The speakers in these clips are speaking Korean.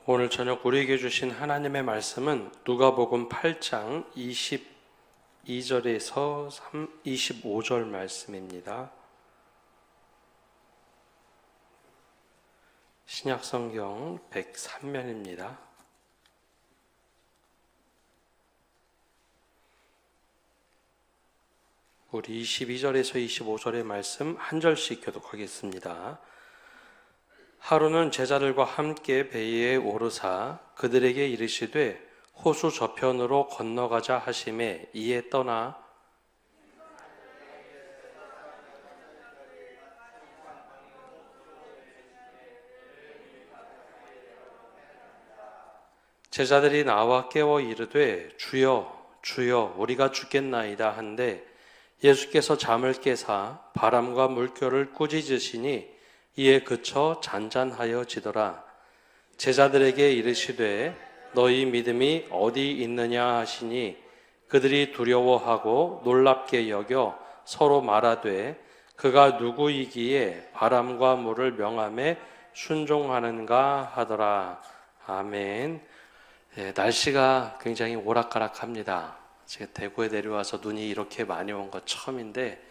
오늘 저녁 우리에게 주신 하나님의 말씀은 누가복음 8장 22절에서 25절 말씀입니다. 신약성경 103면입니다. 우리 22절에서 25절의 말씀 한 절씩 교독하겠습니다. 하루는 제자들과 함께 배에 오르사 그들에게 이르시되 호수 저편으로 건너가자 하심에 이에 떠나 제자들이 나와 깨워 이르되 주여 주여 우리가 죽겠나이다 한데 예수께서 잠을 깨사 바람과 물결을 꾸짖으시니 이에 그쳐 잔잔하여지더라. 제자들에게 이르시되 너희 믿음이 어디 있느냐 하시니 그들이 두려워하고 놀랍게 여겨 서로 말하되 그가 누구이기에 바람과 물을 명함에 순종하는가 하더라. 아멘. 날씨가 굉장히 오락가락합니다. 제가 대구에 내려와서 눈이 이렇게 많이 온 거 처음인데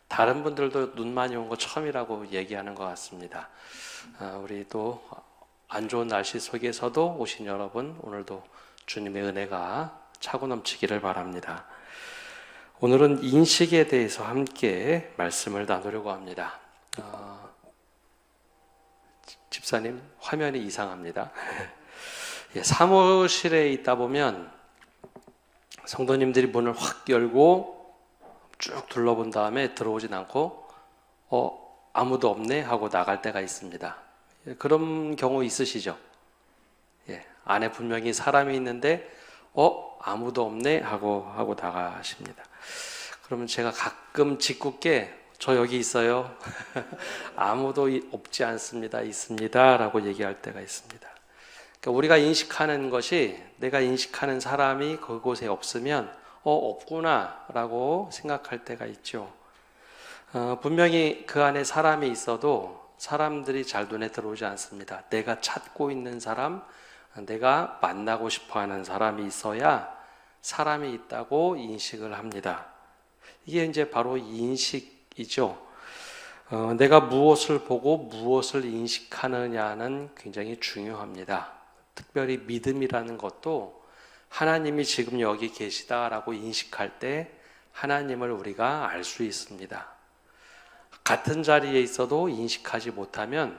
다른 분들도 눈 많이 온 거 처음이라고 얘기하는 것 같습니다. 우리 또 안 좋은 날씨 속에서도 오신 여러분, 오늘도 주님의 은혜가 차고 넘치기를 바랍니다. 오늘은 인식에 대해서 함께 말씀을 나누려고 합니다. 집사님, 화면이 이상합니다. 사무실에 있다 보면 성도님들이 문을 확 열고 쭉 둘러본 다음에 들어오진 않고 아무도 없네 하고 나갈 때가 있습니다. 그런 경우 있으시죠? 안에 분명히 사람이 있는데 아무도 없네 하고 나가십니다. 그러면 제가 가끔 짓궂게 저 여기 있어요. 아무도 없지 않습니다. 있습니다 라고 얘기할 때가 있습니다. 그러니까 우리가 인식하는 것이 내가 인식하는 사람이 그곳에 없으면 없구나 라고 생각할 때가 있죠. 분명히 그 안에 사람이 있어도 사람들이 잘 눈에 들어오지 않습니다. 내가 찾고 있는 사람, 내가 만나고 싶어하는 사람이 있어야 사람이 있다고 인식을 합니다. 이게 이제 바로 인식이죠. 내가 무엇을 보고 무엇을 인식하느냐는 굉장히 중요합니다. 특별히 믿음이라는 것도 하나님이 지금 여기 계시다라고 인식할 때 하나님을 우리가 알 수 있습니다. 같은 자리에 있어도 인식하지 못하면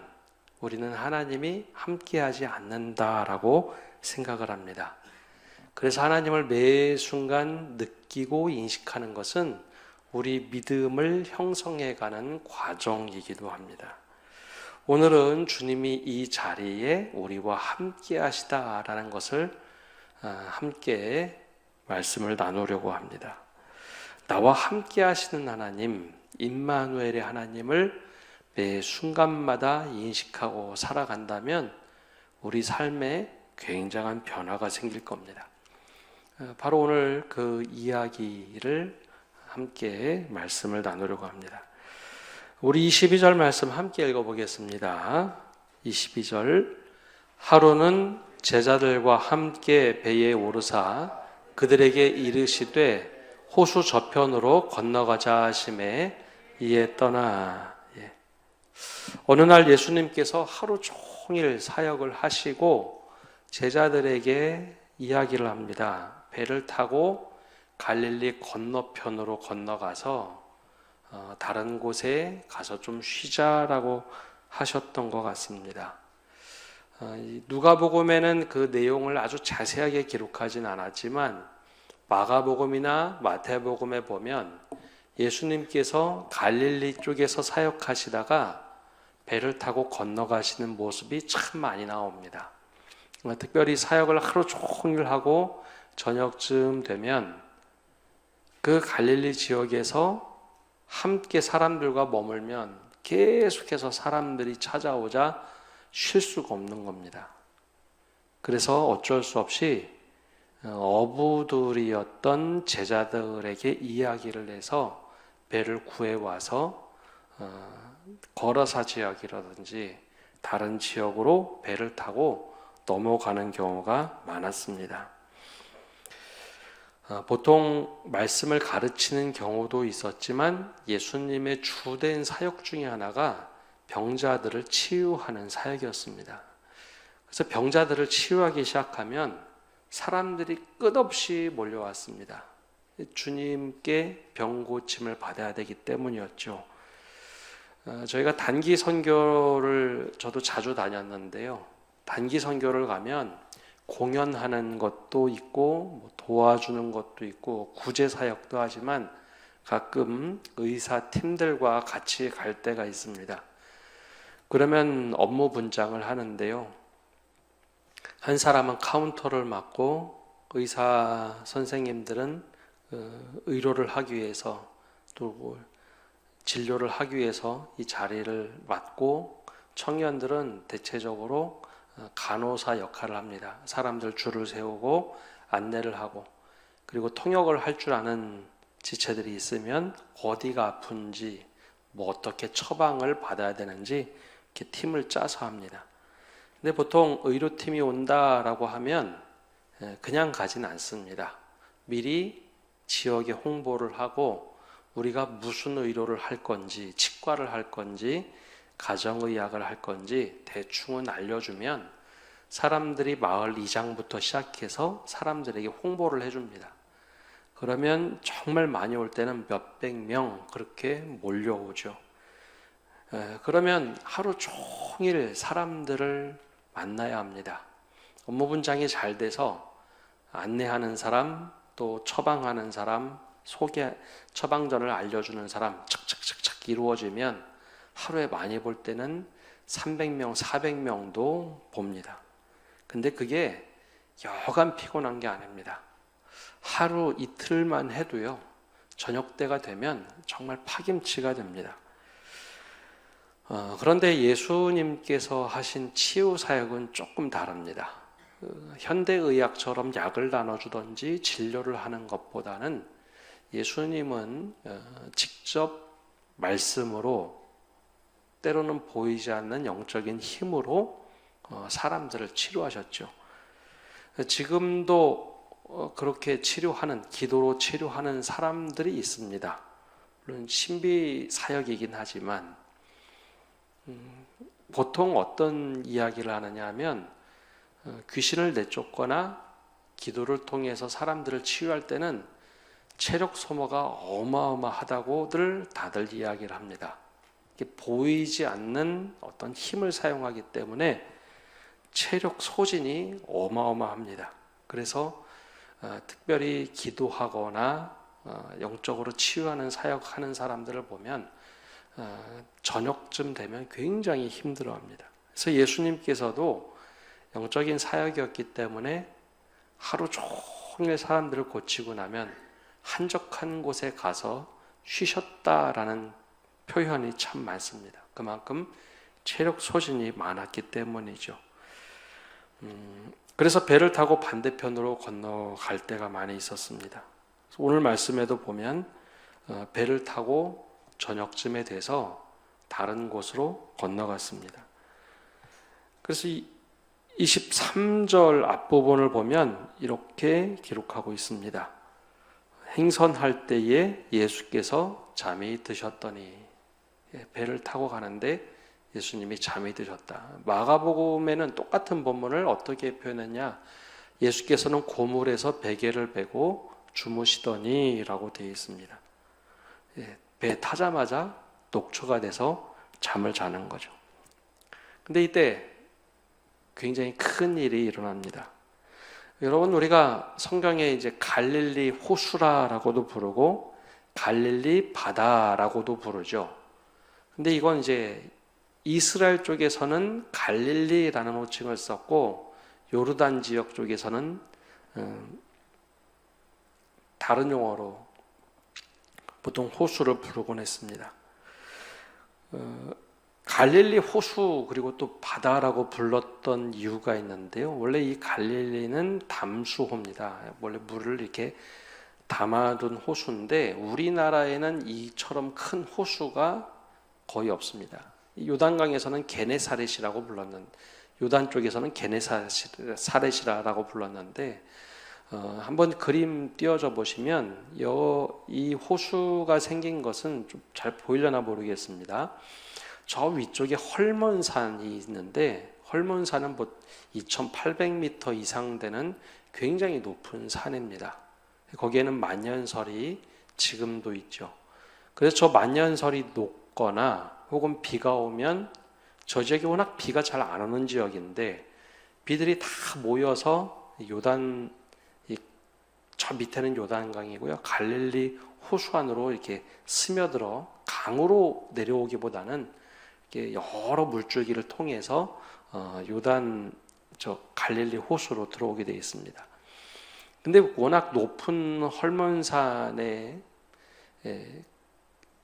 우리는 하나님이 함께하지 않는다라고 생각을 합니다. 그래서 하나님을 매 순간 느끼고 인식하는 것은 우리 믿음을 형성해가는 과정이기도 합니다. 오늘은 주님이 이 자리에 우리와 함께 하시다라는 것을 함께 말씀을 나누려고 합니다. 나와 함께 하시는 하나님, 임마누엘의 하나님을 매 순간마다 인식하고 살아간다면 우리 삶에 굉장한 변화가 생길 겁니다. 바로 오늘 그 이야기를 함께 말씀을 나누려고 합니다. 우리 22절 말씀 함께 읽어보겠습니다. 22절 하루는 제자들과 함께 배에 오르사 그들에게 이르시되 호수 저편으로 건너가자 하심에 이에 떠나. 어느 날 예수님께서 하루 종일 사역을 하시고 제자들에게 이야기를 합니다. 배를 타고 갈릴리 건너편으로 건너가서 다른 곳에 가서 좀 쉬자라고 하셨던 것 같습니다. 누가복음에는 그 내용을 아주 자세하게 기록하진 않았지만 마가복음이나 마태복음에 보면 예수님께서 갈릴리 쪽에서 사역하시다가 배를 타고 건너가시는 모습이 참 많이 나옵니다. 특별히 사역을 하루 종일 하고 저녁쯤 되면 그 갈릴리 지역에서 함께 사람들과 머물면 계속해서 사람들이 찾아오자 쉴 수가 없는 겁니다. 그래서 어쩔 수 없이 어부들이었던 제자들에게 이야기를 해서 배를 구해와서 거라사 지역이라든지 다른 지역으로 배를 타고 넘어가는 경우가 많았습니다. 보통 말씀을 가르치는 경우도 있었지만 예수님의 주된 사역 중에 하나가 병자들을 치유하는 사역이었습니다. 그래서 병자들을 치유하기 시작하면 사람들이 끝없이 몰려왔습니다. 주님께 병 고침을 받아야 되기 때문이었죠. 저희가 단기 선교를 저도 자주 다녔는데요. 단기 선교를 가면 공연하는 것도 있고 도와주는 것도 있고 구제 사역도 하지만 가끔 의사 팀들과 같이 갈 때가 있습니다. 그러면 업무 분장을 하는데요. 한 사람은 카운터를 맡고 의사 선생님들은 의료를 하기 위해서 또 진료를 하기 위해서 이 자리를 맡고 청년들은 대체적으로 간호사 역할을 합니다. 사람들 줄을 세우고 안내를 하고 그리고 통역을 할 줄 아는 지체들이 있으면 어디가 아픈지 어떻게 처방을 받아야 되는지 이렇게 팀을 짜서 합니다. 근데 보통 의료팀이 온다라고 하면 그냥 가진 않습니다. 미리 지역에 홍보를 하고 우리가 무슨 의료를 할 건지, 치과를 할 건지, 가정의학을 할 건지 대충은 알려주면 사람들이 마을 이장부터 시작해서 사람들에게 홍보를 해줍니다. 그러면 정말 많이 올 때는 몇백 명 그렇게 몰려오죠. 그러면 하루 종일 사람들을 만나야 합니다. 업무 분장이 잘 돼서 안내하는 사람, 또 처방하는 사람, 처방전을 알려주는 사람 착착착착 이루어지면 하루에 많이 볼 때는 300명, 400명도 봅니다. 근데 그게 여간 피곤한 게 아닙니다. 하루 이틀만 해도요, 저녁 때가 되면 정말 파김치가 됩니다. 그런데 예수님께서 하신 치유 사역은 조금 다릅니다. 현대의학처럼 약을 나눠주든지 진료를 하는 것보다는 예수님은 직접 말씀으로 때로는 보이지 않는 영적인 힘으로 사람들을 치료하셨죠. 지금도 그렇게 치료하는, 기도로 치료하는 사람들이 있습니다. 물론 신비 사역이긴 하지만 보통 어떤 이야기를 하느냐 하면 귀신을 내쫓거나 기도를 통해서 사람들을 치유할 때는 체력 소모가 어마어마하다고들 다들 이야기를 합니다. 보이지 않는 어떤 힘을 사용하기 때문에 체력 소진이 어마어마합니다. 그래서 특별히 기도하거나 영적으로 치유하는 사역하는 사람들을 보면 저녁쯤 되면 굉장히 힘들어합니다. 그래서 예수님께서도 영적인 사역이었기 때문에 하루 종일 사람들을 고치고 나면 한적한 곳에 가서 쉬셨다라는 표현이 참 많습니다. 그만큼 체력 소진이 많았기 때문이죠. 그래서 배를 타고 반대편으로 건너갈 때가 많이 있었습니다. 오늘 말씀에도 보면 배를 타고 저녁쯤에 돼서 다른 곳으로 건너갔습니다. 그래서 23절 앞부분을 보면 이렇게 기록하고 있습니다. 행선할 때에 예수께서 잠이 드셨더니, 배를 타고 가는데 예수님이 잠이 드셨다. 마가복음에는 똑같은 본문을 어떻게 표현했냐? 예수께서는 고물에서 베개를 베고 주무시더니 라고 되어 있습니다. 배 타자마자 녹초가 돼서 잠을 자는 거죠. 근데 이때 굉장히 큰 일이 일어납니다. 여러분, 우리가 성경에 이제 갈릴리 호수라라고도 부르고 갈릴리 바다라고도 부르죠. 근데 이건 이제 이스라엘 쪽에서는 갈릴리라는 호칭을 썼고 요르단 지역 쪽에서는 다른 용어로 보통 호수를 부르곤 했습니다. 갈릴리 호수 그리고 또 바다라고 불렀던 이유가 있는데요. 원래 이 갈릴리는 담수호입니다. 원래 물을 이렇게 담아둔 호수인데 우리나라에는 이처럼 큰 호수가 거의 없습니다. 요단강에서는 게네사렛이라고 불렀는, 요단 쪽에서는 게네사렛이라고 불렀는데 한번 그림 띄워져 보시면 이 호수가 생긴 것은 좀 잘 보이려나 모르겠습니다. 저 위쪽에 헐몬산이 있는데 헐몬산은 2,800m 이상 되는 굉장히 높은 산입니다. 거기에는 만년설이 지금도 있죠. 그래서 저 만년설이 녹거나 혹은 비가 오면 저 지역이 워낙 비가 잘 안 오는 지역인데 비들이 다 모여서 요단, 저 밑에는 요단강이고요. 갈릴리 호수 안으로 이렇게 스며들어 강으로 내려오기보다는 이렇게 여러 물줄기를 통해서 요단 저 갈릴리 호수로 들어오게 되어 있습니다. 근데 워낙 높은 헐몬산에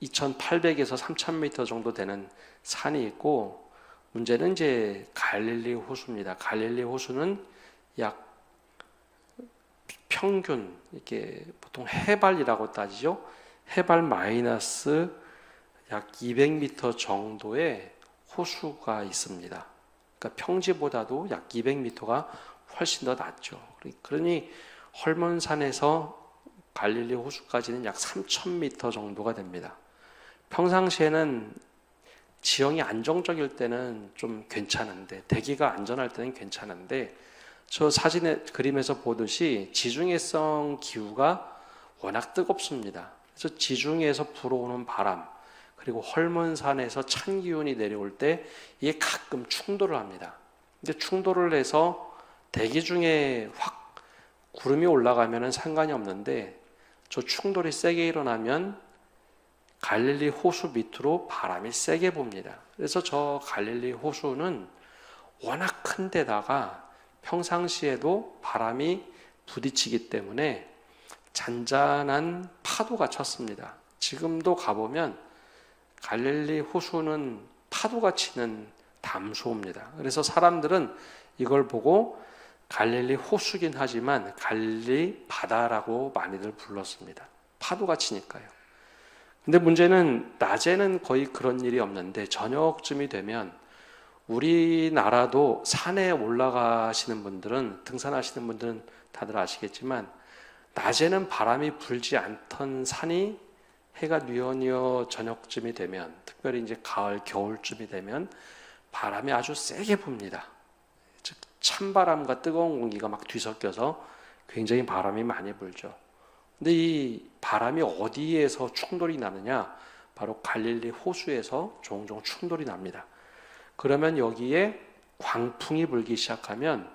2,800에서 3,000m 정도 되는 산이 있고 문제는 이제 갈릴리 호수입니다. 갈릴리 호수는 약 평균 이렇게 보통 해발이라고 따지죠. 해발 마이너스 약 200m 정도의 호수가 있습니다. 그러니까 평지보다도 약 200m가 훨씬 더 낮죠. 그러니 헐몬산에서 갈릴리 호수까지는 약 3,000m 정도가 됩니다. 평상시에는 지형이 안정적일 때는 좀 괜찮은데 대기가 안전할 때는 괜찮은데 저 사진의 그림에서 보듯이 지중해성 기후가 워낙 뜨겁습니다. 그래서 지중해에서 불어오는 바람 그리고 헐몬산에서 찬 기운이 내려올 때 이게 가끔 충돌을 합니다. 근데 충돌을 해서 대기 중에 확 구름이 올라가면은 상관이 없는데 저 충돌이 세게 일어나면 갈릴리 호수 밑으로 바람이 세게 붑니다. 그래서 저 갈릴리 호수는 워낙 큰 데다가 평상시에도 바람이 부딪히기 때문에 잔잔한 파도가 쳤습니다. 지금도 가보면 갈릴리 호수는 파도가 치는 담수호입니다. 그래서 사람들은 이걸 보고 갈릴리 호수긴 하지만 갈릴리 바다라고 많이들 불렀습니다. 파도가 치니까요. 근데 문제는 낮에는 거의 그런 일이 없는데 저녁쯤이 되면 우리나라도 산에 올라가시는 분들은 등산하시는 분들은 다들 아시겠지만 낮에는 바람이 불지 않던 산이 해가 뉘어뉘어 저녁쯤이 되면 특별히 이제 가을 겨울쯤이 되면 바람이 아주 세게 붑니다. 즉 찬바람과 뜨거운 공기가 막 뒤섞여서 굉장히 바람이 많이 불죠. 근데 이 바람이 어디에서 충돌이 나느냐? 바로 갈릴리 호수에서 종종 충돌이 납니다. 그러면 여기에 광풍이 불기 시작하면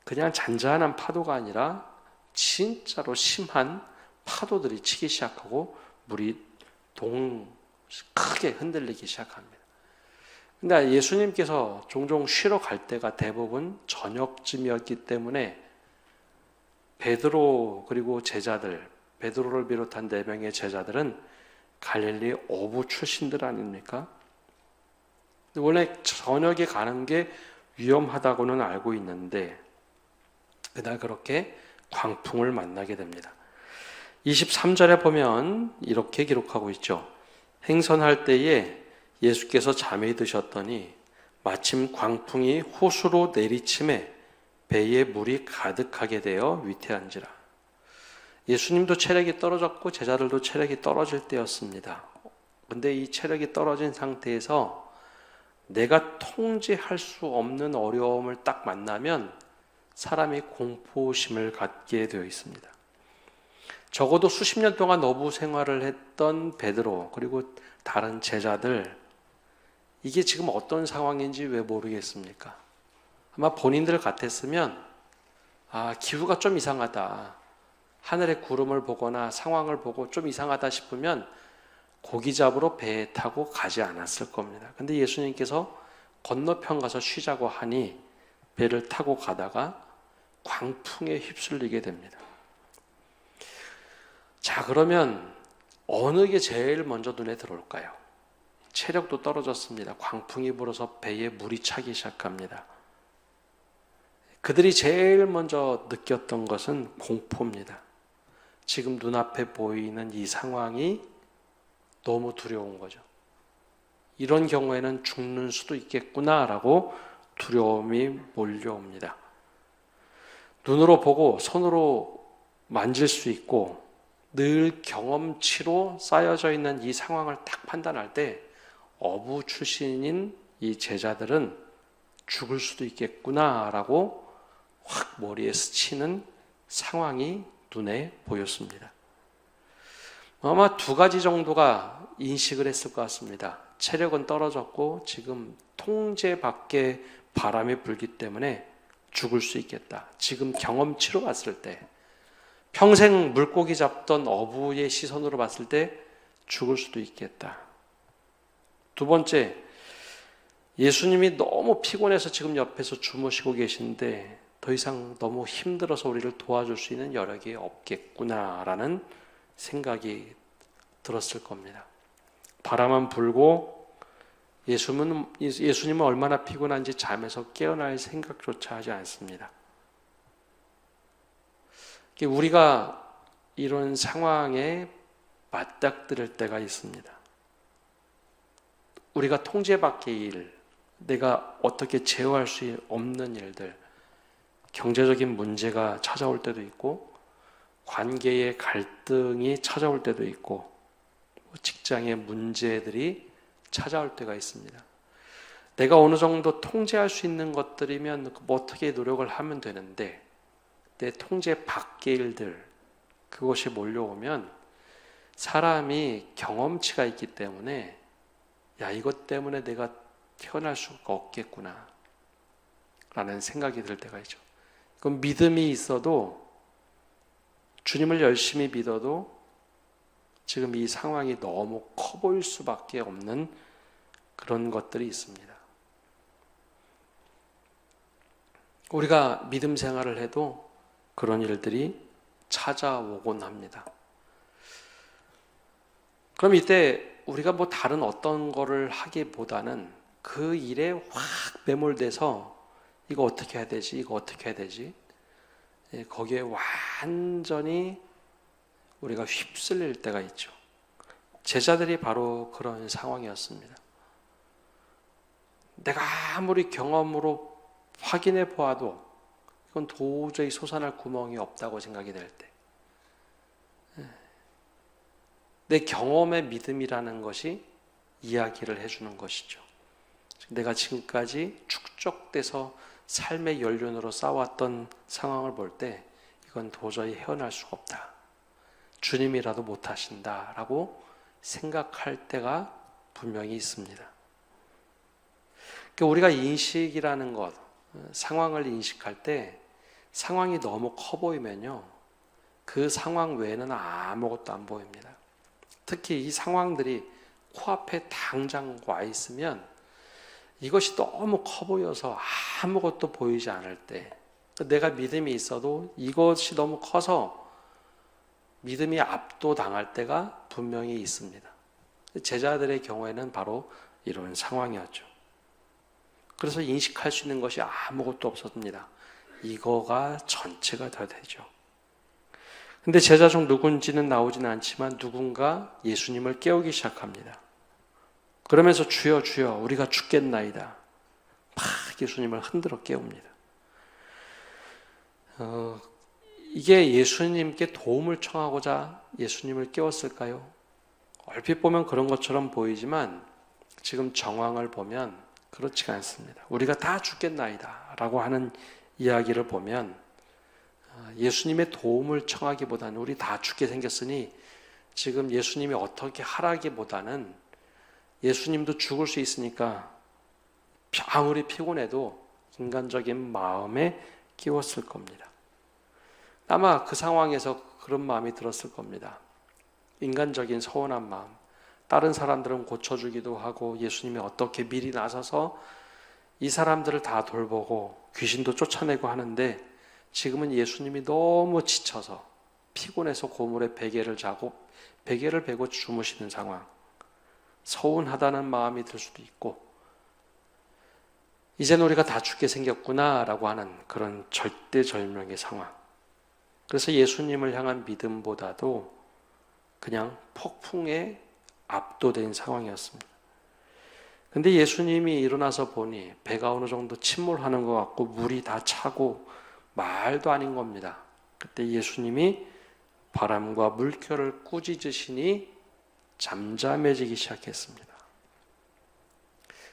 그냥 잔잔한 파도가 아니라 진짜로 심한 파도들이 치기 시작하고 물이 크게 흔들리기 시작합니다. 근데 예수님께서 종종 쉬러 갈 때가 대부분 저녁쯤이었기 때문에 베드로 그리고 제자들, 베드로를 비롯한 4명의 제자들은 갈릴리 어부 출신들 아닙니까? 원래 저녁에 가는 게 위험하다고는 알고 있는데 그날 그렇게 광풍을 만나게 됩니다. 23절에 보면 이렇게 기록하고 있죠. 행선할 때에 예수께서 잠이 드셨더니 마침 광풍이 호수로 내리침에 배에 물이 가득하게 되어 위태한지라. 예수님도 체력이 떨어졌고 제자들도 체력이 떨어질 때였습니다. 근데 이 체력이 떨어진 상태에서 내가 통제할 수 없는 어려움을 딱 만나면 사람이 공포심을 갖게 되어 있습니다. 적어도 수십 년 동안 어부 생활을 했던 베드로 그리고 다른 제자들 이게 지금 어떤 상황인지 왜 모르겠습니까? 아마 본인들 같았으면 기후가 좀 이상하다. 하늘의 구름을 보거나 상황을 보고 좀 이상하다 싶으면 고기 잡으러 배에 타고 가지 않았을 겁니다. 근데 예수님께서 건너편 가서 쉬자고 하니 배를 타고 가다가 광풍에 휩쓸리게 됩니다. 자, 그러면 어느 게 제일 먼저 눈에 들어올까요? 체력도 떨어졌습니다. 광풍이 불어서 배에 물이 차기 시작합니다. 그들이 제일 먼저 느꼈던 것은 공포입니다. 지금 눈앞에 보이는 이 상황이 너무 두려운 거죠. 이런 경우에는 죽는 수도 있겠구나라고 두려움이 몰려옵니다. 눈으로 보고 손으로 만질 수 있고 늘 경험치로 쌓여져 있는 이 상황을 딱 판단할 때 어부 출신인 이 제자들은 죽을 수도 있겠구나라고 확 머리에 스치는 상황이 눈에 보였습니다. 아마 두 가지 정도가 인식을 했을 것 같습니다. 체력은 떨어졌고 지금 통제 밖에 바람이 불기 때문에 죽을 수 있겠다. 지금 경험치로 봤을 때, 평생 물고기 잡던 어부의 시선으로 봤을 때 죽을 수도 있겠다. 두 번째, 예수님이 너무 피곤해서 지금 옆에서 주무시고 계신데 더 이상 너무 힘들어서 우리를 도와줄 수 있는 여력이 없겠구나라는 생각이 들었을 겁니다. 바람은 불고 예수님은 얼마나 피곤한지 잠에서 깨어날 생각조차 하지 않습니다. 우리가 이런 상황에 맞닥뜨릴 때가 있습니다. 우리가 통제 밖의 일, 내가 어떻게 제어할 수 없는 일들, 경제적인 문제가 찾아올 때도 있고 관계의 갈등이 찾아올 때도 있고 직장의 문제들이 찾아올 때가 있습니다. 내가 어느 정도 통제할 수 있는 것들이면 어떻게 노력을 하면 되는데 내 통제 밖의 일들, 그것이 몰려오면 사람이 경험치가 있기 때문에 야, 이것 때문에 내가 태어날 수가 없겠구나 라는 생각이 들 때가 있죠. 그럼 믿음이 있어도, 주님을 열심히 믿어도 지금 이 상황이 너무 커 보일 수밖에 없는 그런 것들이 있습니다. 우리가 믿음 생활을 해도 그런 일들이 찾아오곤 합니다. 그럼 이때 우리가 뭐 다른 어떤 거를 하기보다는 그 일에 확 매몰돼서 이거 어떻게 해야 되지? 이거 어떻게 해야 되지? 거기에 완전히 우리가 휩쓸릴 때가 있죠. 제자들이 바로 그런 상황이었습니다. 내가 아무리 경험으로 확인해 보아도 이건 도저히 솟아날 구멍이 없다고 생각이 될 때, 내 경험의 믿음이라는 것이 이야기를 해주는 것이죠. 내가 지금까지 축적돼서 삶의 연륜으로 쌓아왔던 상황을 볼 때 이건 도저히 헤어날 수가 없다. 주님이라도 못하신다라고 생각할 때가 분명히 있습니다. 그러니까 우리가 인식이라는 것, 상황을 인식할 때 상황이 너무 커 보이면요, 그 상황 외에는 아무것도 안 보입니다. 특히 이 상황들이 코앞에 당장 와 있으면 이것이 너무 커 보여서 아무것도 보이지 않을 때, 내가 믿음이 있어도 이것이 너무 커서 믿음이 압도당할 때가 분명히 있습니다. 제자들의 경우에는 바로 이런 상황이었죠. 그래서 인식할 수 있는 것이 아무것도 없었습니다. 이거가 전체가 다 되죠. 근데 제자 중 누군지는 나오지는 않지만 누군가 예수님을 깨우기 시작합니다. 그러면서 주여 주여 우리가 죽겠나이다. 막 예수님을 흔들어 깨웁니다. 이게 예수님께 도움을 청하고자 예수님을 깨웠을까요? 얼핏 보면 그런 것처럼 보이지만 지금 정황을 보면 그렇지가 않습니다. 우리가 다 죽겠나이다 라고 하는 이야기를 보면 예수님의 도움을 청하기보다는 우리 다 죽게 생겼으니 지금 예수님이 어떻게 하라기보다는 예수님도 죽을 수 있으니까 아무리 피곤해도 인간적인 마음에 끼웠을 겁니다. 아마 그 상황에서 그런 마음이 들었을 겁니다. 인간적인 서운한 마음. 다른 사람들은 고쳐주기도 하고 예수님이 어떻게 미리 나서서 이 사람들을 다 돌보고 귀신도 쫓아내고 하는데 지금은 예수님이 너무 지쳐서 피곤해서 고물에 베개를 자고 베개를 베고 주무시는 상황. 서운하다는 마음이 들 수도 있고 이제는 우리가 다 죽게 생겼구나 라고 하는 그런 절대절명의 상황. 그래서 예수님을 향한 믿음보다도 그냥 폭풍에 압도된 상황이었습니다. 근데 예수님이 일어나서 보니 배가 어느 정도 침몰하는 것 같고 물이 다 차고 말도 아닌 겁니다. 그때 예수님이 바람과 물결을 꾸짖으시니 잠잠해지기 시작했습니다.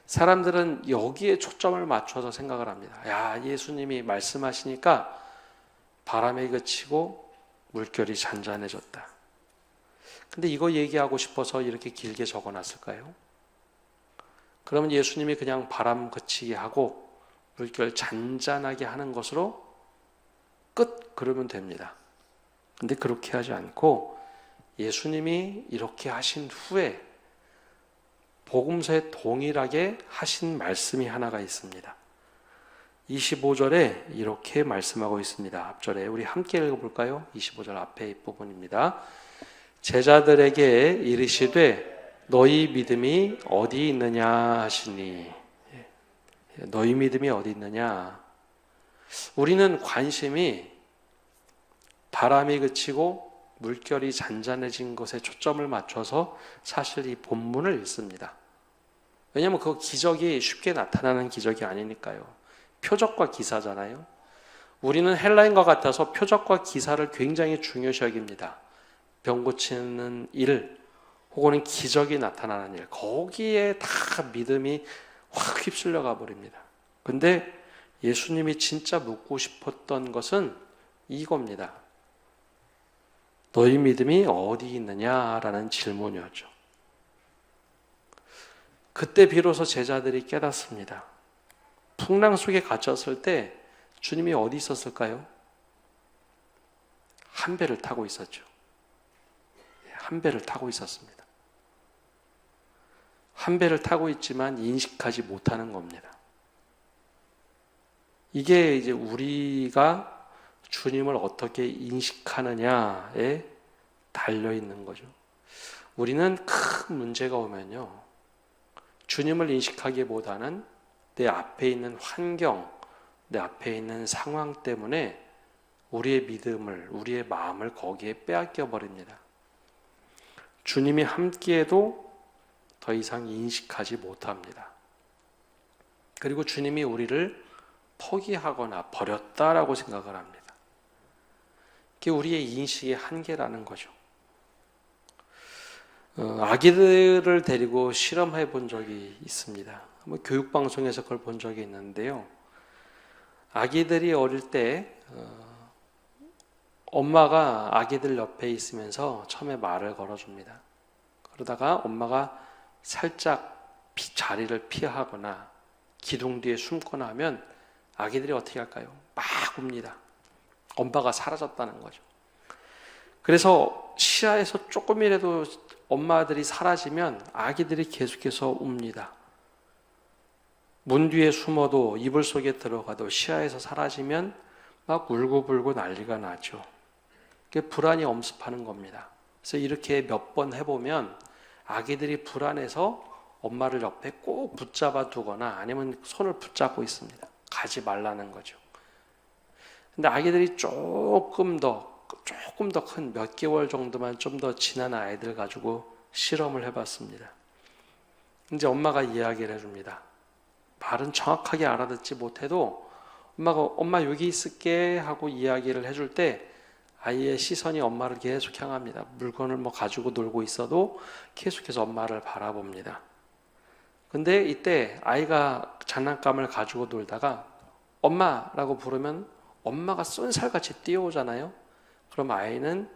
사람들은 여기에 초점을 맞춰서 생각을 합니다. 야, 예수님이 말씀하시니까 바람이 그치고 물결이 잔잔해졌다. 근데 이거 얘기하고 싶어서 이렇게 길게 적어놨을까요? 그러면 예수님이 그냥 바람 그치게 하고 물결 잔잔하게 하는 것으로 끝, 그러면 됩니다. 근데 그렇게 하지 않고 예수님이 이렇게 하신 후에 복음서에 동일하게 하신 말씀이 하나가 있습니다. 25절에 이렇게 말씀하고 있습니다. 앞절에 우리 함께 읽어볼까요? 25절 앞에 부분입니다. 제자들에게 이르시되 너희 믿음이 어디 있느냐 하시니. 너희 믿음이 어디 있느냐. 우리는 관심이 바람이 그치고 물결이 잔잔해진 것에 초점을 맞춰서 사실 이 본문을 읽습니다. 왜냐하면 그 기적이 쉽게 나타나는 기적이 아니니까요. 표적과 기사잖아요. 우리는 헬라인과 같아서 표적과 기사를 굉장히 중요시 여깁니다. 병 고치는 일 혹은 기적이 나타나는 일, 거기에 다 믿음이 확 휩쓸려 가버립니다. 근데 예수님이 진짜 묻고 싶었던 것은 이겁니다. 너희 믿음이 어디 있느냐라는 질문이었죠. 그때 비로소 제자들이 깨닫습니다. 풍랑 속에 갇혔을 때 주님이 어디 있었을까요? 한 배를 타고 있었죠. 한 배를 타고 있었습니다. 한 배를 타고 있지만 인식하지 못하는 겁니다. 이게 이제 우리가 주님을 어떻게 인식하느냐에 달려 있는 거죠. 우리는 큰 문제가 오면요, 주님을 인식하기보다는 내 앞에 있는 환경, 내 앞에 있는 상황 때문에 우리의 믿음을, 우리의 마음을 거기에 빼앗겨 버립니다. 주님이 함께해도 더 이상 인식하지 못합니다. 그리고 주님이 우리를 포기하거나 버렸다라고 생각을 합니다. 그게 우리의 인식의 한계라는 거죠. 아기들을 데리고 실험해 본 적이 있습니다. 교육방송에서 그걸 본 적이 있는데요. 아기들이 어릴 때 엄마가 아기들 옆에 있으면서 처음에 말을 걸어줍니다. 그러다가 엄마가 살짝 자리를 피하거나 기둥 뒤에 숨거나 하면 아기들이 어떻게 할까요? 막 웁니다. 엄마가 사라졌다는 거죠. 그래서 시야에서 조금이라도 엄마들이 사라지면 아기들이 계속해서 웁니다. 문 뒤에 숨어도 이불 속에 들어가도 시야에서 사라지면 막 울고불고 난리가 나죠. 그게 불안이 엄습하는 겁니다. 그래서 이렇게 몇 번 해보면 아기들이 불안해서 엄마를 옆에 꼭 붙잡아 두거나 아니면 손을 붙잡고 있습니다. 가지 말라는 거죠. 근데 아기들이 조금 더 큰 몇 개월 정도만 좀 더 지난 아이들 가지고 실험을 해봤습니다. 이제 엄마가 이야기를 해줍니다. 말은 정확하게 알아듣지 못해도 엄마가 엄마 여기 있을게 하고 이야기를 해줄 때 아이의 시선이 엄마를 계속 향합니다. 물건을 가지고 놀고 있어도 계속해서 엄마를 바라봅니다. 근데 이때 아이가 장난감을 가지고 놀다가 엄마라고 부르면 엄마가 쏜살같이 뛰어오잖아요. 그럼 아이는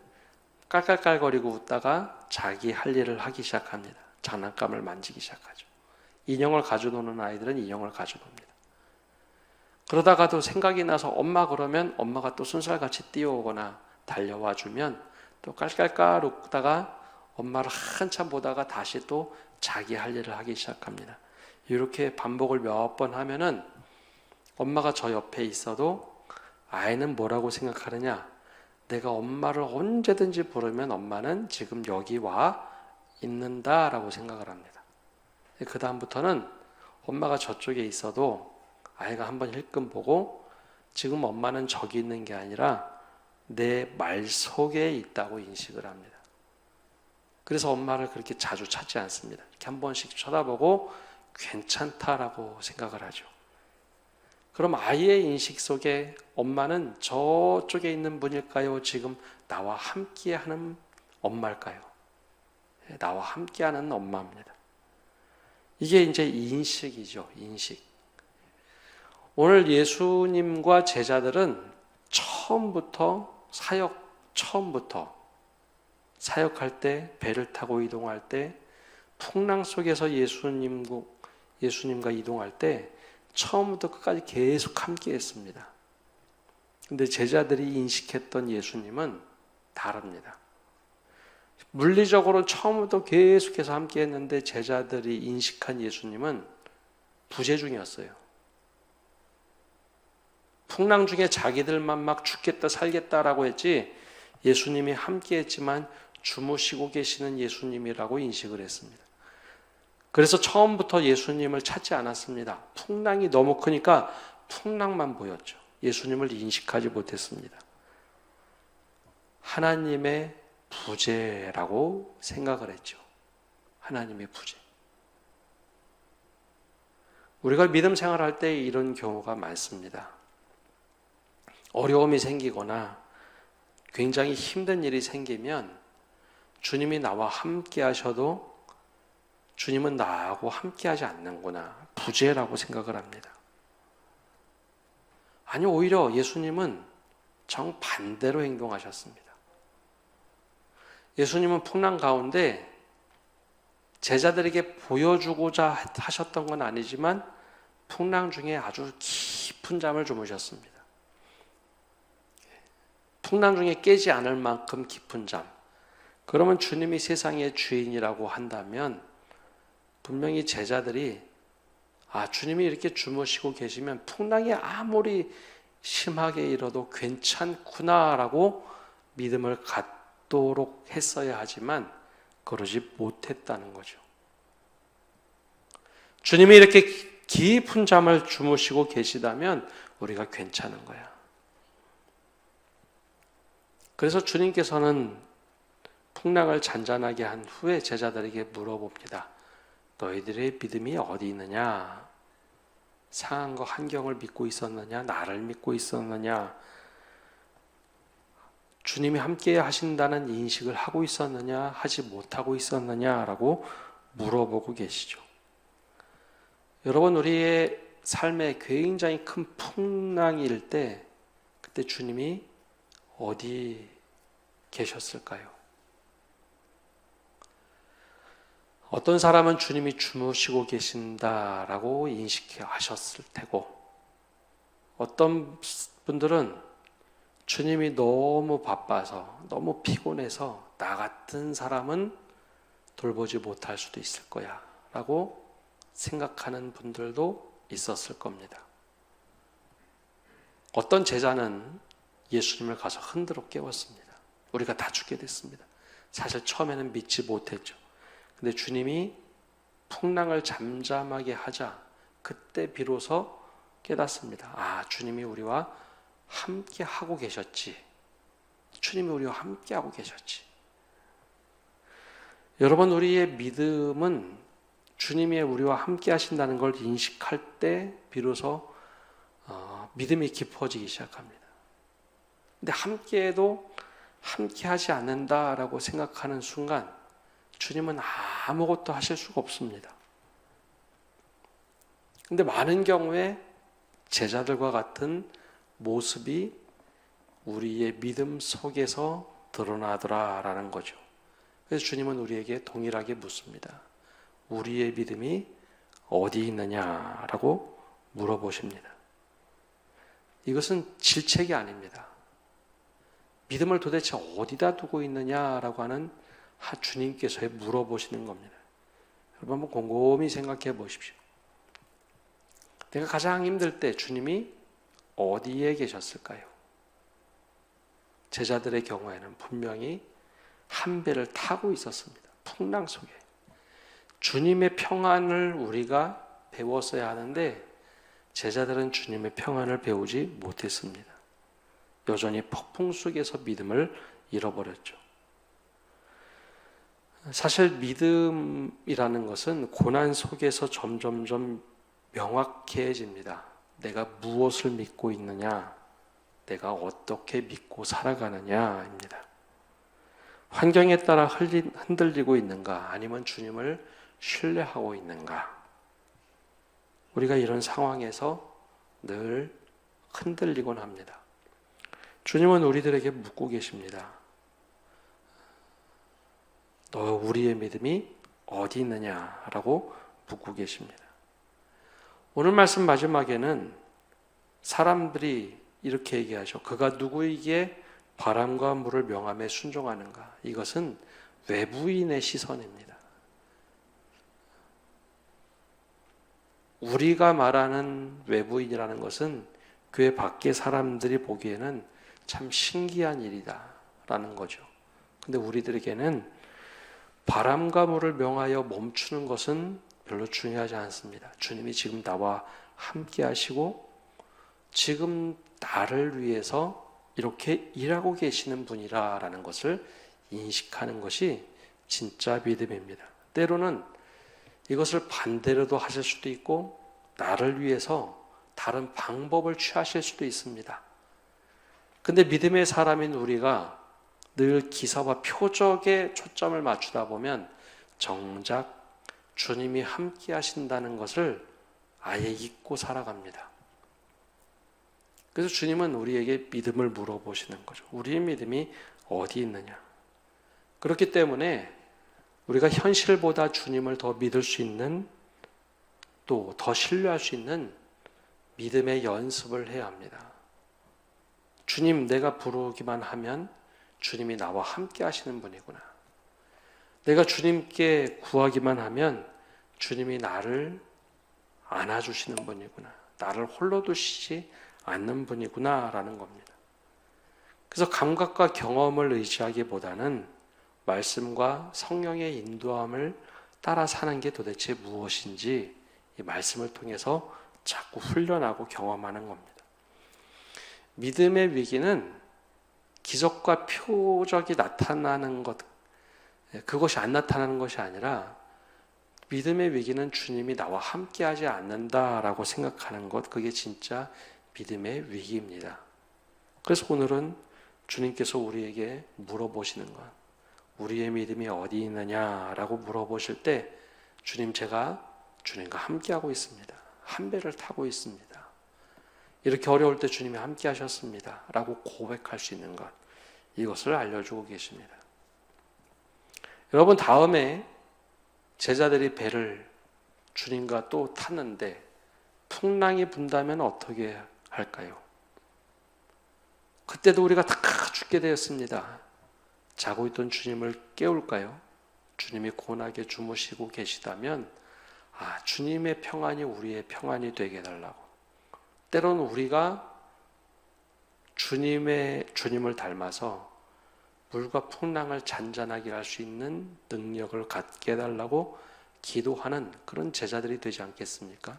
깔깔깔거리고 웃다가 자기 할 일을 하기 시작합니다. 장난감을 만지기 시작하죠. 인형을 가지고 노는 아이들은 인형을 가지고 놉니다. 그러다가도 생각이 나서 엄마 그러면 엄마가 또 쏜살같이 뛰어오거나 달려와 주면 또 깔깔깔 웃다가 엄마를 한참 보다가 다시 또 자기 할 일을 하기 시작합니다. 이렇게 반복을 몇 번 하면은 엄마가 저 옆에 있어도 아이는 뭐라고 생각하느냐? 내가 엄마를 언제든지 부르면 엄마는 지금 여기 와 있는다라고 생각을 합니다. 그 다음부터는 엄마가 저쪽에 있어도 아이가 한번 힐끔 보고 지금 엄마는 저기 있는 게 아니라 내 말 속에 있다고 인식을 합니다. 그래서 엄마를 그렇게 자주 찾지 않습니다. 이렇게 한 번씩 쳐다보고 괜찮다라고 생각을 하죠. 그럼 아이의 인식 속에 엄마는 저쪽에 있는 분일까요? 지금 나와 함께하는 엄마일까요? 나와 함께하는 엄마입니다. 이게 이제 인식이죠. 인식. 오늘 예수님과 제자들은 처음부터 사역할 때, 배를 타고 이동할 때, 풍랑 속에서 예수님과 이동할 때 처음부터 끝까지 계속 함께 했습니다. 근데 제자들이 인식했던 예수님은 다릅니다. 물리적으로 처음부터 계속해서 함께 했는데 제자들이 인식한 예수님은 부재중이었어요. 풍랑 중에 자기들만 막 죽겠다 살겠다라고 했지 예수님이 함께 했지만 주무시고 계시는 예수님이라고 인식을 했습니다. 그래서 처음부터 예수님을 찾지 않았습니다. 풍랑이 너무 크니까 풍랑만 보였죠. 예수님을 인식하지 못했습니다. 하나님의 부재라고 생각을 했죠. 하나님의 부재. 우리가 믿음 생활할 때 이런 경우가 많습니다. 어려움이 생기거나 굉장히 힘든 일이 생기면 주님이 나와 함께 하셔도 주님은 나하고 함께 하지 않는구나. 부재라고 생각을 합니다. 아니, 오히려 예수님은 정반대로 행동하셨습니다. 예수님은 풍랑 가운데 제자들에게 보여주고자 하셨던 건 아니지만 풍랑 중에 아주 깊은 잠을 주무셨습니다. 풍랑 중에 깨지 않을 만큼 깊은 잠. 그러면 주님이 세상의 주인이라고 한다면 분명히 제자들이 주님이 이렇게 주무시고 계시면 풍랑이 아무리 심하게 일어도 괜찮구나라고 믿음을 갖도록 했어야 하지만 그러지 못했다는 거죠. 주님이 이렇게 깊은 잠을 주무시고 계시다면 우리가 괜찮은 거야. 그래서 주님께서는 풍랑을 잔잔하게 한 후에 제자들에게 물어봅니다. 너희들의 믿음이 어디 있느냐? 상황과 환경을 믿고 있었느냐? 나를 믿고 있었느냐? 주님이 함께 하신다는 인식을 하고 있었느냐? 하지 못하고 있었느냐라고 물어보고 계시죠. 여러분, 우리의 삶에 굉장히 큰 풍랑일 때 그때 주님이 어디 계셨을까요? 어떤 사람은 주님이 주무시고 계신다라고 인식하셨을 테고 어떤 분들은 주님이 너무 바빠서 너무 피곤해서 나 같은 사람은 돌보지 못할 수도 있을 거야 라고 생각하는 분들도 있었을 겁니다. 어떤 제자는 예수님을 가서 흔들어 깨웠습니다. 우리가 다 죽게 됐습니다. 사실 처음에는 믿지 못했죠. 근데 주님이 풍랑을 잠잠하게 하자 그때 비로소 깨닫습니다. 주님이 우리와 함께 하고 계셨지. 주님이 우리와 함께 하고 계셨지. 여러분, 우리의 믿음은 주님이 우리와 함께 하신다는 걸 인식할 때 비로소 믿음이 깊어지기 시작합니다. 근데 함께해도 함께 하지 않는다라고 생각하는 순간 주님은 아무것도 하실 수가 없습니다. 근데 많은 경우에 제자들과 같은 모습이 우리의 믿음 속에서 드러나더라라는 거죠. 그래서 주님은 우리에게 동일하게 묻습니다. 우리의 믿음이 어디 있느냐라고 물어보십니다. 이것은 질책이 아닙니다. 믿음을 도대체 어디다 두고 있느냐라고 하는 주님께서 물어보시는 겁니다. 여러분 한번 곰곰이 생각해 보십시오. 내가 가장 힘들 때 주님이 어디에 계셨을까요? 제자들의 경우에는 분명히 한 배를 타고 있었습니다. 풍랑 속에. 주님의 평안을 우리가 배웠어야 하는데 제자들은 주님의 평안을 배우지 못했습니다. 여전히 폭풍 속에서 믿음을 잃어버렸죠. 사실 믿음이라는 것은 고난 속에서 점점점 명확해집니다. 내가 무엇을 믿고 있느냐, 내가 어떻게 믿고 살아가느냐입니다. 환경에 따라 흔들리고 있는가, 아니면 주님을 신뢰하고 있는가. 우리가 이런 상황에서 늘 흔들리곤 합니다. 주님은 우리들에게 묻고 계십니다. 너 우리의 믿음이 어디 있느냐라고 묻고 계십니다. 오늘 말씀 마지막에는 사람들이 이렇게 얘기하죠. 그가 누구에게 바람과 물을 명함에 순종하는가. 이것은 외부인의 시선입니다. 우리가 말하는 외부인이라는 것은 교회 밖의 사람들이 보기에는 참 신기한 일이다라는 거죠. 근데 우리들에게는 바람과 물을 명하여 멈추는 것은 별로 중요하지 않습니다. 주님이 지금 나와 함께 하시고 지금 나를 위해서 이렇게 일하고 계시는 분이라는 것을 인식하는 것이 진짜 믿음입니다. 때로는 이것을 반대로도 하실 수도 있고 나를 위해서 다른 방법을 취하실 수도 있습니다. 근데 믿음의 사람인 우리가 늘 기사와 표적에 초점을 맞추다 보면 정작 주님이 함께 하신다는 것을 아예 잊고 살아갑니다. 그래서 주님은 우리에게 믿음을 물어보시는 거죠. 우리의 믿음이 어디 있느냐. 그렇기 때문에 우리가 현실보다 주님을 더 믿을 수 있는, 또 더 신뢰할 수 있는 믿음의 연습을 해야 합니다. 주님, 내가 부르기만 하면 주님이 나와 함께 하시는 분이구나. 내가 주님께 구하기만 하면 주님이 나를 안아주시는 분이구나. 나를 홀로 두시지 않는 분이구나 라는 겁니다. 그래서 감각과 경험을 의지하기보다는 말씀과 성령의 인도함을 따라 사는 게 도대체 무엇인지 이 말씀을 통해서 자꾸 훈련하고 경험하는 겁니다. 믿음의 위기는 기적과 표적이 나타나는 것, 그것이 안 나타나는 것이 아니라 믿음의 위기는 주님이 나와 함께 하지 않는다라고 생각하는 것, 그게 진짜 믿음의 위기입니다. 그래서 오늘은 주님께서 우리에게 물어보시는 것, 우리의 믿음이 어디 있느냐라고 물어보실 때 주님, 제가 주님과 함께하고 있습니다. 한 배를 타고 있습니다. 이렇게 어려울 때 주님이 함께 하셨습니다 라고 고백할 수 있는 것, 이것을 알려주고 계십니다. 여러분, 다음에 제자들이 배를 주님과 또 탔는데 풍랑이 분다면 어떻게 할까요? 그때도 우리가 다 죽게 되었습니다. 자고 있던 주님을 깨울까요? 주님이 고나게 주무시고 계시다면 주님의 평안이 우리의 평안이 되게 해달라고. 때로는 우리가 주님을 닮아서 물과 풍랑을 잔잔하게 할 수 있는 능력을 갖게 해달라고 기도하는 그런 제자들이 되지 않겠습니까?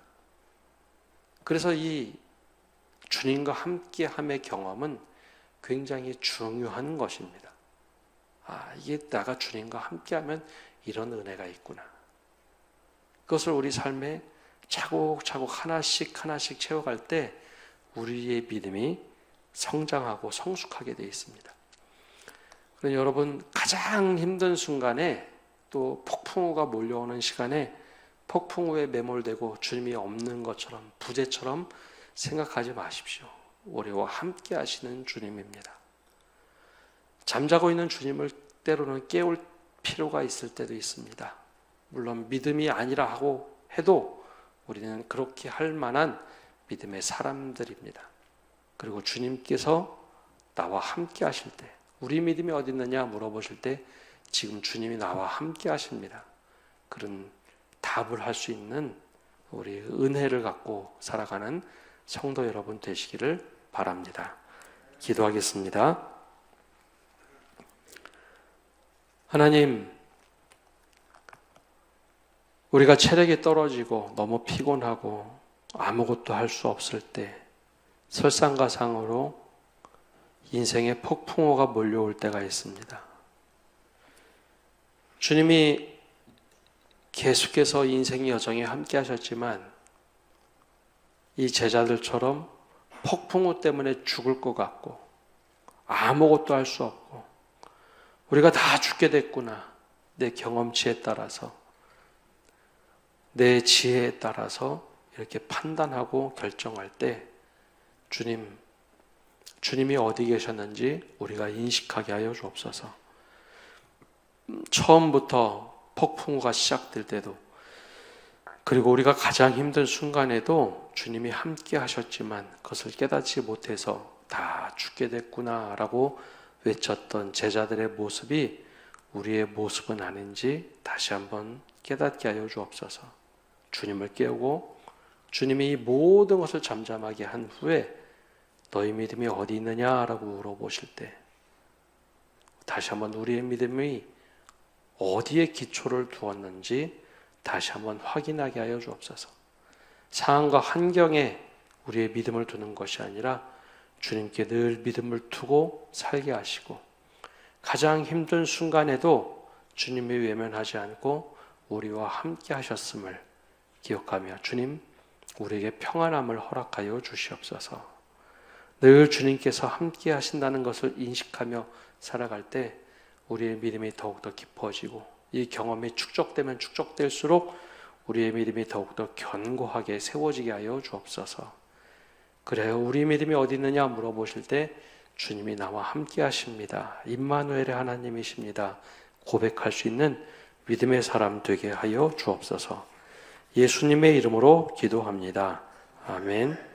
그래서 이 주님과 함께함의 경험은 굉장히 중요한 것입니다. 이게 내가 주님과 함께하면 이런 은혜가 있구나. 그것을 우리 삶에 차곡차곡 하나씩 채워갈 때 우리의 믿음이 성장하고 성숙하게 되어 있습니다. 그러니 여러분, 가장 힘든 순간에, 또 폭풍우가 몰려오는 시간에 폭풍우에 매몰되고 주님이 없는 것처럼, 부재처럼 생각하지 마십시오. 우리와 함께 하시는 주님입니다. 잠자고 있는 주님을 때로는 깨울 필요가 있을 때도 있습니다. 물론 믿음이 아니라 하고 해도 우리는 그렇게 할 만한 믿음의 사람들입니다. 그리고 주님께서 나와 함께 하실 때, 우리 믿음이 어디 있느냐 물어보실 때 지금 주님이 나와 함께 하십니다. 그런 답을 할 수 있는 우리 은혜를 갖고 살아가는 성도 여러분 되시기를 바랍니다. 기도하겠습니다. 하나님, 우리가 체력이 떨어지고 너무 피곤하고 아무것도 할 수 없을 때, 설상가상으로 인생의 폭풍우가 몰려올 때가 있습니다. 주님이 계속해서 인생의 여정에 함께 하셨지만 이 제자들처럼 폭풍우 때문에 죽을 것 같고 아무것도 할 수 없고 우리가 다 죽게 됐구나. 내 경험치에 따라서 내 지혜에 따라서 이렇게 판단하고 결정할 때 주님이 어디 계셨는지 우리가 인식하게 하여 주옵소서. 처음부터 폭풍우가 시작될 때도 그리고 우리가 가장 힘든 순간에도 주님이 함께 하셨지만 그것을 깨닫지 못해서 다 죽게 됐구나라고 외쳤던 제자들의 모습이 우리의 모습은 아닌지 다시 한번 깨닫게 하여 주옵소서. 주님을 깨우고 주님이 이 모든 것을 잠잠하게 한 후에 너희 믿음이 어디 있느냐라고 물어보실 때 다시 한번 우리의 믿음이 어디에 기초를 두었는지 다시 한번 확인하게 하여 주옵소서. 상황과 환경에 우리의 믿음을 두는 것이 아니라 주님께 늘 믿음을 두고 살게 하시고 가장 힘든 순간에도 주님이 외면하지 않고 우리와 함께 하셨음을 기억하며 주님 우리에게 평안함을 허락하여 주시옵소서. 늘 주님께서 함께 하신다는 것을 인식하며 살아갈 때 우리의 믿음이 더욱더 깊어지고 이 경험이 축적되면 축적될수록 우리의 믿음이 더욱더 견고하게 세워지게 하여 주옵소서. 그래요. 우리 믿음이 어디 있느냐 물어보실 때 주님이 나와 함께 하십니다. 임마누엘의 하나님이십니다. 고백할 수 있는 믿음의 사람 되게 하여 주옵소서. 예수님의 이름으로 기도합니다. 아멘.